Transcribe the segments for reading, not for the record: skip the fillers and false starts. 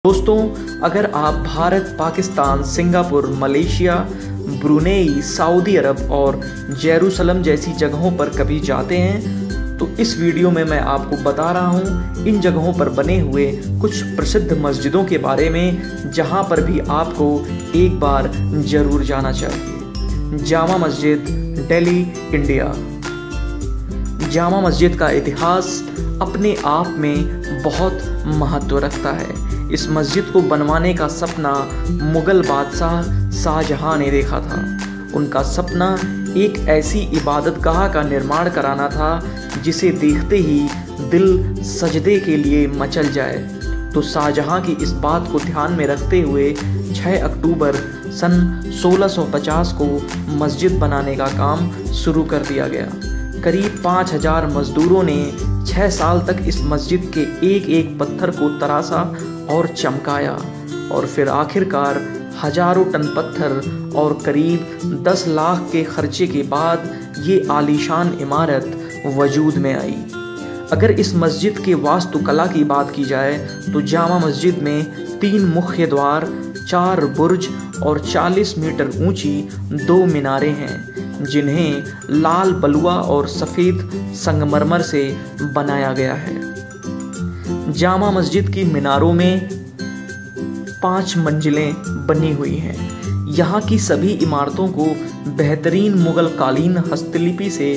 दोस्तों, अगर आप Bharat, Pakistan, Singapore, Malaysia, Brunei, Saudi Arab और जेरूसलम जैसी जगहों पर कभी जाते हैं तो इस वीडियो में मैं आपको बता रहा हूँ इन जगहों पर बने हुए कुछ प्रसिद्ध मस्जिदों के बारे में जहाँ पर भी आपको एक बार ज़रूर जाना चाहिए। जामा मस्जिद, दिल्ली, इंडिया। जामा मस्जिद का इतिहास अपने आप में बहुत महत्व रखता है। इस मस्जिद को बनवाने का सपना मुगल बादशाह शाहजहां ने देखा था। उनका सपना एक ऐसी इबादतगाह का निर्माण कराना था जिसे देखते ही दिल सजदे के लिए मचल जाए। तो शाहजहां की इस बात को ध्यान में रखते हुए 6 अक्टूबर सन 1650 को मस्जिद बनाने का काम शुरू कर दिया गया। करीब 5000 मजदूरों ने 6 साल तक इस मस्जिद के एक एक पत्थर को तराशा और चमकाया और फिर आखिरकार हजारों टन पत्थर और करीब 10 लाख के खर्चे के बाद ये आलीशान इमारत वजूद में आई। अगर इस मस्जिद के वास्तुकला की बात की जाए तो जामा मस्जिद में 3 मुख्य द्वार, 4 बुर्ज और 40 मीटर ऊंची 2 मीनारें हैं जिन्हें लाल बलुआ और सफ़ेद संगमरमर से बनाया गया है। जामा मस्जिद की मीनारों में 5 मंजिलें बनी हुई हैं। यहाँ की सभी इमारतों को बेहतरीन मुगल कालीन हस्तलिपि से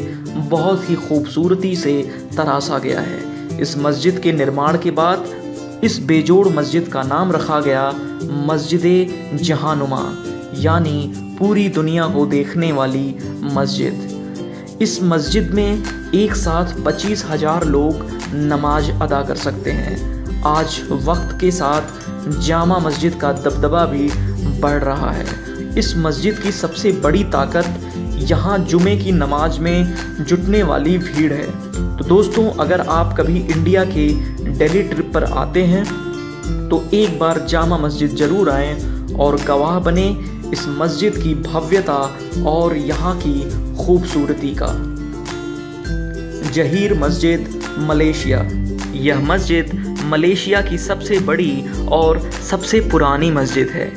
बहुत ही खूबसूरती से तराशा गया है। इस मस्जिद के निर्माण के बाद इस बेजोड़ मस्जिद का नाम रखा गया मस्जिद जहानुमा, यानी पूरी दुनिया को देखने वाली मस्जिद। इस मस्जिद में एक साथ 25,000 लोग नमाज अदा कर सकते हैं। आज वक्त के साथ जामा मस्जिद का दबदबा भी बढ़ रहा है। इस मस्जिद की सबसे बड़ी ताकत यहाँ जुमे की नमाज में जुटने वाली भीड़ है। तो दोस्तों, अगर आप कभी इंडिया के दिल्ली ट्रिप पर आते हैं तो एक बार जामा मस्जिद ज़रूर आएँ और गवाह बने इस मस्जिद की भव्यता और यहाँ की खूबसूरती का। जहीर मस्जिद, मलेशिया। यह मस्जिद मलेशिया की सबसे बड़ी और सबसे पुरानी मस्जिद है।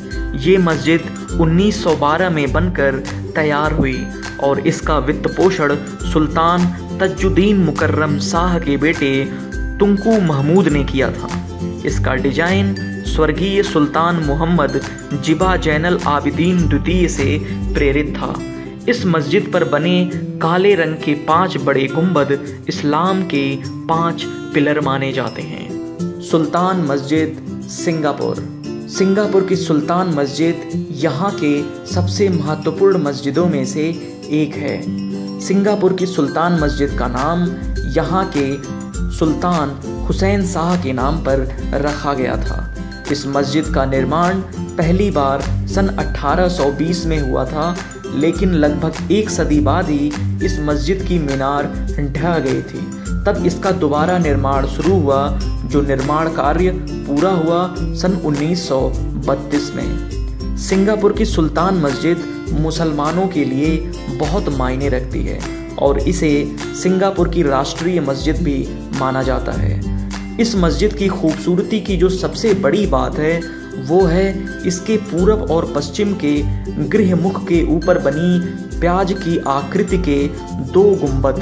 ये मस्जिद 1912 में बनकर तैयार हुई और इसका वित्त पोषण सुल्तान तजुद्दीन मुकर्रम शाह के बेटे तुंकू महमूद ने किया था। इसका डिजाइन स्वर्गीय सुल्तान मोहम्मद जिबा जैनल आबिदीन द्वितीय से प्रेरित था। इस मस्जिद पर बने काले रंग के 5 बड़े गुंबद इस्लाम के 5 पिलर माने जाते हैं। सुल्तान मस्जिद, सिंगापुर। सिंगापुर की सुल्तान मस्जिद यहाँ के सबसे महत्वपूर्ण मस्जिदों में से एक है। सिंगापुर की सुल्तान मस्जिद का नाम यहाँ के सुल्तान हुसैन शाह के नाम पर रखा गया था। इस मस्जिद का निर्माण पहली बार सन 1820 में हुआ था, लेकिन लगभग 1 सदी बाद ही इस मस्जिद की मीनार ढह गई थी। तब इसका दोबारा निर्माण शुरू हुआ, जो निर्माण कार्य पूरा हुआ सन 1932 में। सिंगापुर की सुल्तान मस्जिद मुसलमानों के लिए बहुत मायने रखती है और इसे सिंगापुर की राष्ट्रीय मस्जिद भी माना जाता है। इस मस्जिद की खूबसूरती की जो सबसे बड़ी बात है वो है इसके पूरब और पश्चिम के गृह मुख के ऊपर बनी प्याज की आकृति के 2 गुंबद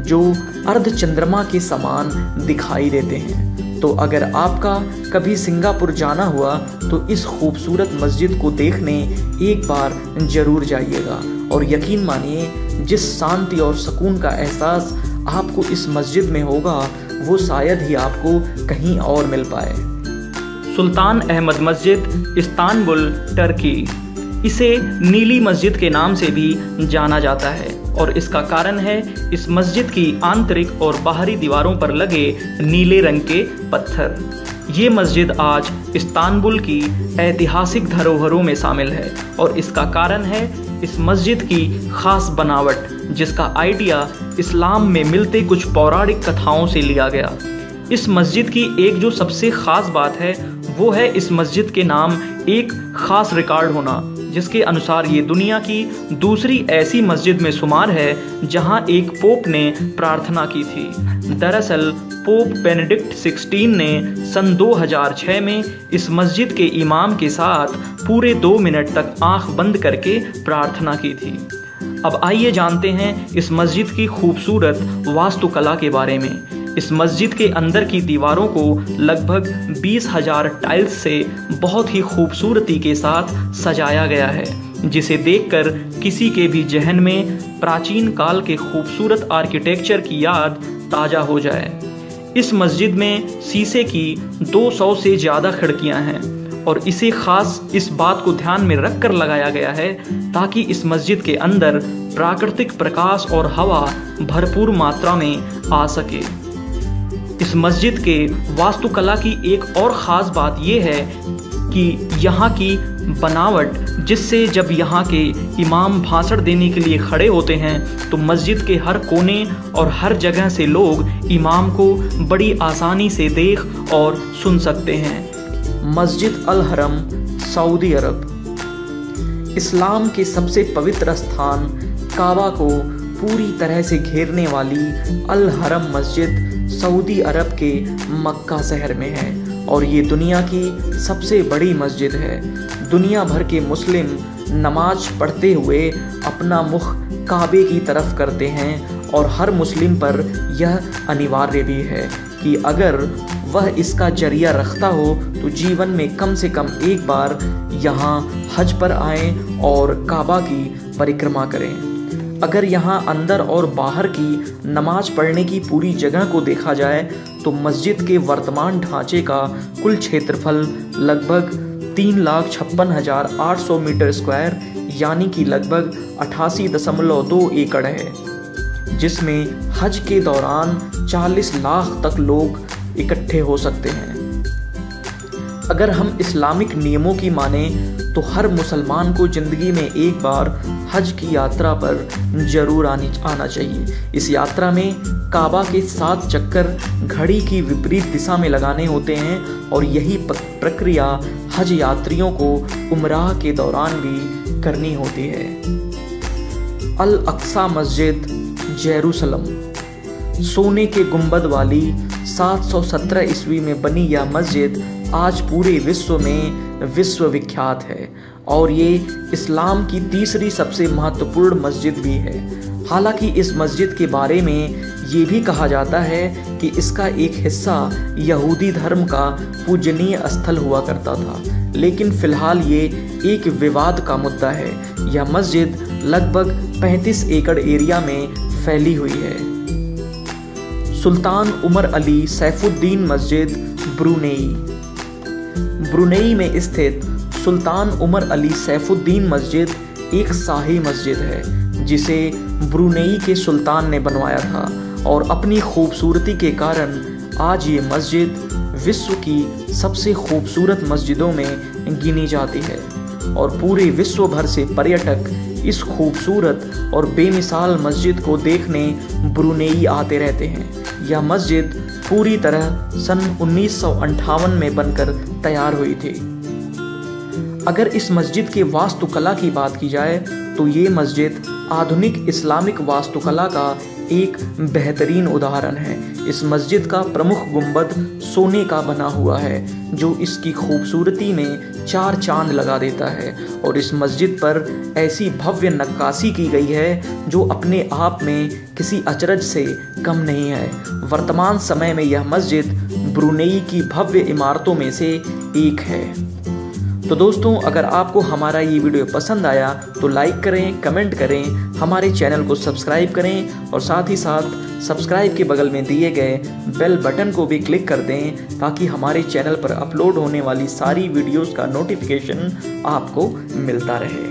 जो अर्ध चंद्रमा के समान दिखाई देते हैं। तो अगर आपका कभी सिंगापुर जाना हुआ तो इस खूबसूरत मस्जिद को देखने एक बार ज़रूर जाइएगा और यकीन मानिए जिस शांति और सुकून का एहसास आपको इस मस्जिद में होगा वो शायद ही आपको कहीं और मिल पाए। सुल्तान अहमद मस्जिद, इस्तांबुल, टर्की। इसे नीली मस्जिद के नाम से भी जाना जाता है और इसका कारण है इस मस्जिद की आंतरिक और बाहरी दीवारों पर लगे नीले रंग के पत्थर। ये मस्जिद आज इस्तांबुल की ऐतिहासिक धरोहरों में शामिल है और इसका कारण है इस मस्जिद की खास बनावट, जिसका आइडिया इस्लाम में मिलते कुछ पौराणिक कथाओं से लिया गया। इस मस्जिद की एक जो सबसे ख़ास बात है वो है इस मस्जिद के नाम एक ख़ास रिकॉर्ड होना। जिसके अनुसार ये दुनिया की दूसरी ऐसी मस्जिद में शुमार है जहां एक पोप ने प्रार्थना की थी। दरअसल पोप बेनेडिक्ट 16 ने सन 2006 में इस मस्जिद के इमाम के साथ पूरे 2 मिनट तक आंख बंद करके प्रार्थना की थी। अब आइए जानते हैं इस मस्जिद की खूबसूरत वास्तुकला के बारे में। इस मस्जिद के अंदर की दीवारों को लगभग 20,000 टाइल्स से बहुत ही खूबसूरती के साथ सजाया गया है, जिसे देखकर किसी के भी जहन में प्राचीन काल के खूबसूरत आर्किटेक्चर की याद ताज़ा हो जाए। इस मस्जिद में शीशे की 200 से ज़्यादा खिड़कियां हैं और इसे खास इस बात को ध्यान में रखकर लगाया गया है ताकि इस मस्जिद के अंदर प्राकृतिक प्रकाश और हवा भरपूर मात्रा में आ सके। इस मस्जिद के वास्तुकला की एक और ख़ास बात यह है कि यहाँ की बनावट, जिससे जब यहाँ के इमाम भाषण देने के लिए खड़े होते हैं तो मस्जिद के हर कोने और हर जगह से लोग इमाम को बड़ी आसानी से देख और सुन सकते हैं। मस्जिद अल हरम, सऊदी अरब। इस्लाम के सबसे पवित्र स्थान काबा को पूरी तरह से घेरने वाली अल हरम मस्जिद सऊदी अरब के मक्का शहर में है और ये दुनिया की सबसे बड़ी मस्जिद है। दुनिया भर के मुस्लिम नमाज पढ़ते हुए अपना मुख काबे की तरफ करते हैं और हर मुस्लिम पर यह अनिवार्य भी है कि अगर वह इसका जरिया रखता हो तो जीवन में कम से कम एक बार यहाँ हज पर आएं और काबा की परिक्रमा करें। अगर यहाँ अंदर और बाहर की नमाज पढ़ने की पूरी जगह को देखा जाए तो मस्जिद के वर्तमान ढांचे का कुल क्षेत्रफल लगभग 3,56,800 मीटर स्क्वायर यानी कि लगभग 88.2 एकड़ है, जिसमें हज के दौरान 40 लाख तक लोग इकट्ठे हो सकते हैं। अगर हम इस्लामिक नियमों की माने तो हर मुसलमान को ज़िंदगी में एक बार हज की यात्रा पर जरूर आना चाहिए। इस यात्रा में काबा के 7 चक्कर घड़ी की विपरीत दिशा में लगाने होते हैं और यही प्रक्रिया हज यात्रियों को उम्राह के दौरान भी करनी होती है। अल अक्सा मस्जिद, जेरूसलम। सोने के गुंबद वाली 717 ईस्वी में बनी यह मस्जिद आज पूरे विश्व में विश्वविख्यात है और ये इस्लाम की तीसरी सबसे महत्वपूर्ण मस्जिद भी है। हालांकि इस मस्जिद के बारे में ये भी कहा जाता है कि इसका एक हिस्सा यहूदी धर्म का पूजनीय स्थल हुआ करता था, लेकिन फिलहाल ये एक विवाद का मुद्दा है। यह मस्जिद लगभग 35 एकड़ एरिया में फैली हुई है। सुल्तान उमर अली सैफुद्दीन मस्जिद, ब्रुनेई। ब्रुनेई में स्थित सुल्तान उमर अली सैफुद्दीन मस्जिद एक शाही मस्जिद है जिसे ब्रुनेई के सुल्तान ने बनवाया था और अपनी खूबसूरती के कारण आज ये मस्जिद विश्व की सबसे खूबसूरत मस्जिदों में गिनी जाती है और पूरे विश्व भर से पर्यटक इस खूबसूरत और बेमिसाल मस्जिद को देखने ब्रुनेई आते रहते हैं। यह मस्जिद पूरी तरह सन 1958 में बनकर तैयार हुई थी। अगर इस मस्जिद के वास्तुकला की बात की जाए तो ये मस्जिद आधुनिक इस्लामिक वास्तुकला का एक बेहतरीन उदाहरण है। इस मस्जिद का प्रमुख गुंबद सोने का बना हुआ है जो इसकी खूबसूरती में 4 चांद लगा देता है और इस मस्जिद पर ऐसी भव्य नक्काशी की गई है जो अपने आप में किसी अचरज से कम नहीं है। वर्तमान समय में यह मस्जिद ब्रुनेई की भव्य इमारतों में से एक है। तो दोस्तों, अगर आपको हमारा ये वीडियो पसंद आया तो लाइक करें, कमेंट करें, हमारे चैनल को सब्सक्राइब करें और साथ ही साथ सब्सक्राइब के बगल में दिए गए बेल बटन को भी क्लिक कर दें ताकि हमारे चैनल पर अपलोड होने वाली सारी वीडियोस का नोटिफिकेशन आपको मिलता रहे।